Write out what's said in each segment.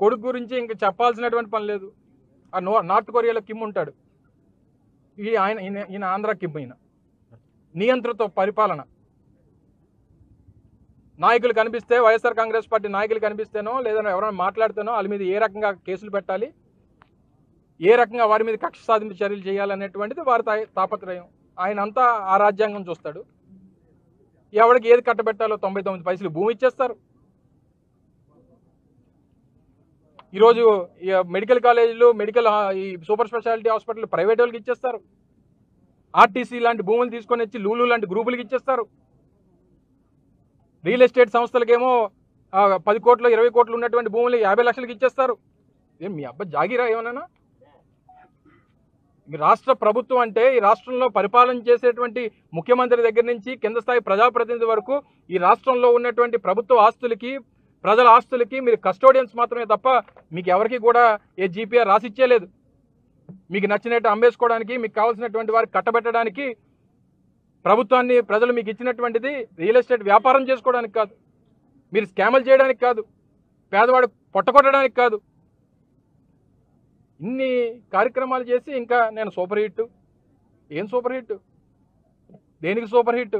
కొడుకు గురించి ఇంక చెప్పాల్సినటువంటి పని లేదు. ఆ నార్త్ కొరియాలో కిమ్ ఉంటాడు, ఈయన ఆంధ్ర కిమ్. ఈయన నియంత్రిత పరిపాలన. నాయకులు కనిపిస్తే, వైఎస్ఆర్ కాంగ్రెస్ పార్టీ నాయకులు కనిపిస్తేనో లేదా ఎవరైనా మాట్లాడితేనో వాళ్ళ మీద ఏ రకంగా కేసులు పెట్టాలి, ఏ రకంగా వారి మీద కక్ష సాధింపు చర్యలు చేయాలనేటువంటిది వారి తాపత్రయం. ఆయన అంతా ఆ రాజ్యాంగం చూస్తాడు. ఎవరికి ఏది కట్టబెట్టాలో 99 పైసలు భూమి ఇచ్చేస్తారు. ఈరోజు మెడికల్ కాలేజీలు, ఈ సూపర్ స్పెషాలిటీ హాస్పిటల్ ప్రైవేట్ వాళ్ళకి ఇచ్చేస్తారు. ఆర్టీసీ లాంటి భూములు తీసుకొని వచ్చి లూలు లాంటి గ్రూపులకి ఇచ్చేస్తారు. రియల్ ఎస్టేట్ సంస్థలకేమో 10 కోట్లు 20 కోట్లు ఉన్నటువంటి భూములు 50 లక్షలకి ఇచ్చేస్తారు. ఏం మీ అబ్బాయి జాగిరా ఏమన్నా? మీ రాష్ట్ర ప్రభుత్వం అంటే ఈ రాష్ట్రంలో పరిపాలన చేసేటువంటి ముఖ్యమంత్రి దగ్గర నుంచి కింద స్థాయి ప్రజాప్రతినిధి వరకు ఈ రాష్ట్రంలో ఉన్నటువంటి ప్రభుత్వ ఆస్తులకి, ప్రజల ఆస్తులకి మీరు కస్టోడియన్స్ మాత్రమే తప్ప మీకు ఎవరికి కూడా ఏ జీపీఆర్ రాసిచ్చేలేదు. మీకు నచ్చినట్టు అమ్మేసుకోవడానికి, మీకు కావాల్సినటువంటి వారికి కట్టబెట్టడానికి ప్రభుత్వాన్ని ప్రజలు మీకు ఇచ్చినటువంటిది రియల్ ఎస్టేట్ వ్యాపారం చేసుకోవడానికి కాదు, మీరు స్కాములు చేయడానికి కాదు, పేదవాడు పొట్టకొట్టడానికి కాదు. ఇన్ని కార్యక్రమాలు చేసి ఇంకా నేను సూపర్ హిట్. ఏం సూపర్ హిట్? దేనికి సూపర్ హిట్?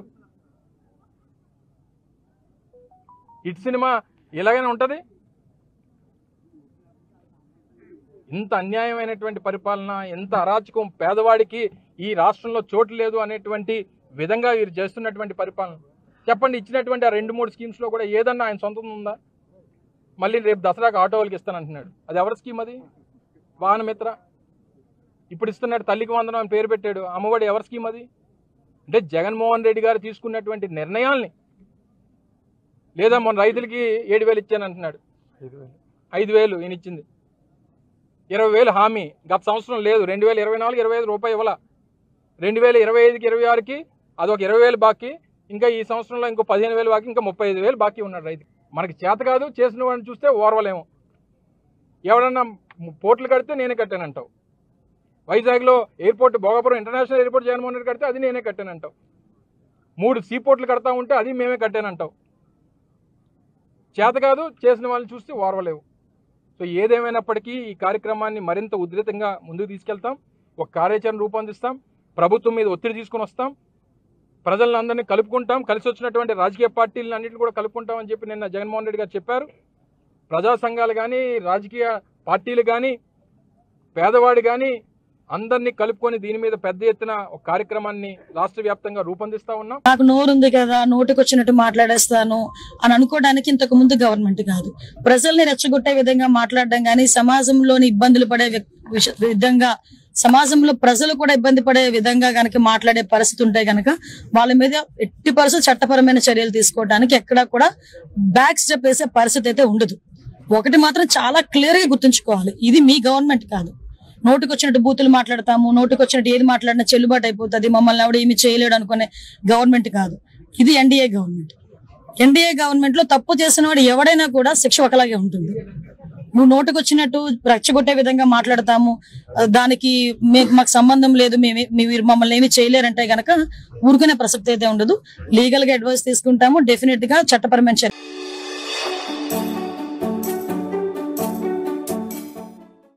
హిట్ సినిమా ఇలాగైనా ఉంటుంది? ఇంత అన్యాయమైనటువంటి పరిపాలన, ఎంత అరాచకం, పేదవాడికి ఈ రాష్ట్రంలో చోటు లేదు అనేటువంటి విధంగా వీరు చేస్తున్నటువంటి పరిపాలన. చెప్పండి, ఇచ్చినటువంటి ఆ 2-3 స్కీమ్స్లో కూడా ఏదన్నా ఆయన సొంతం ఉందా? మళ్ళీ రేపు దసరాకు ఆటో వాళ్ళకి ఇస్తానంటున్నాడు. అది ఎవరి స్కీమ్? అది వాహనమిత్ర. ఇప్పుడు ఇస్తున్నాడు తల్లికి వందనం అని పేరు పెట్టాడు. అమ్మఒడి ఎవరి స్కీమ్ అది? అంటే జగన్మోహన్ రెడ్డి గారు తీసుకున్నటువంటి నిర్ణయాల్ని, లేదా మొన్న రైతులకి 7,000 ఇచ్చానంటున్నాడు. 5,000 ఈయన ఇచ్చింది. 20,000 హామీ గత సంవత్సరం లేదు. 2024 25 రూపాయి ఇవ్వాల. 2025కి 26కి అదొక 20,000 బాకీ. ఇంకా ఈ సంవత్సరంలో ఇంకో 15,000 బాకీ, ఇంకా 35,000 బాకీ ఉన్నాడు రైతు. మనకి చేత కాదు, చేసిన వాడిని చూస్తే ఓర్వలేము. ఎవడన్నా పోర్టులు కడితే నేనే కట్టానంటావు. వైజాగ్లో airport, Bhogapuram international airport Jaganmohan Reddy కడితే అది నేనే కట్టానంటావు. 3 సీ పోర్టులు కడతా ఉంటే అది మేమే కట్టానంటావు. చేత కాదు, చేసిన వాళ్ళని చూస్తే ఓర్వలేవు. సో ఏదేమైనప్పటికీ ఈ కార్యక్రమాన్ని మరింత ఉధృతంగా ముందుకు తీసుకెళ్తాం. ఒక కార్యాచరణ రూపొందిస్తాం. ప్రభుత్వం మీద ఒత్తిడి తీసుకొని వస్తాం. ప్రజలందరినీ కలుపుకుంటాం. కలిసి వచ్చినటువంటి రాజకీయ పార్టీలను అన్నింటిని కూడా కలుపుకుంటామని చెప్పి నిన్న జగన్మోహన్ రెడ్డి గారు చెప్పారు. ప్రజా సంఘాలు కానీ, రాజకీయ పార్టీలు కానీ, పేదవాడు కానీ అందరినీ కలుపుకొని దీని మీద పెద్ద ఎత్తున ఒక కార్యక్రమాన్ని రాష్ట్ర వ్యాప్తంగా రూపొందిస్తా ఉన్నాం. నాకు నోరుంది కదా, నోటికి వచ్చినట్టు మాట్లాడేస్తాను అని అనుకోవడానికి ఇంతకు ముందు గవర్నమెంట్ కాదు. ప్రజల్ని రెచ్చగొట్టే విధంగా మాట్లాడడం కానీ, సమాజంలోని ఇబ్బందులు పడే విధంగా, సమాజంలో ప్రజలు కూడా ఇబ్బంది పడే విధంగా కనుక మాట్లాడే పరిస్థితి ఉంటే కనుక వాళ్ళ మీద ఎట్టి పరిస్థితి చట్టపరమైన చర్యలు తీసుకోవడానికి ఎక్కడా కూడా బ్యాక్ స్టెప్ వేసే పరిస్థితి అయితే ఉండదు. ఒకటి మాత్రం చాలా క్లియర్ గా గుర్తుంచుకోవాలి, ఇది మీ గవర్నమెంట్ కాదు. నోటికి వచ్చినట్టు బూతులు మాట్లాడతాము, నోటికి వచ్చినట్టు ఏది మాట్లాడినా చెల్లుబాటు అయిపోతుంది, మమ్మల్ని ఎవడు ఏమి చేయలేడు అనుకునే గవర్నమెంట్ కాదు. ఇది ఎన్డీఏ గవర్నమెంట్. ఎన్డీఏ గవర్నమెంట్ లో తప్పు చేసిన వాడు ఎవడైనా కూడా శిక్ష ఒకలాగే ఉంటుంది. నువ్వు నోటికి వచ్చినట్టు రెచ్చగొట్టే విధంగా మాట్లాడతాము, దానికి మాకు సంబంధం లేదు, మీరు మమ్మల్ని ఏమి చేయలేరంటే గనక ఊరుకునే ప్రసక్తి అయితే ఉండదు. లీగల్ గా అడ్వైస్ తీసుకుంటాము. డెఫినెట్ గా చట్టపరమైన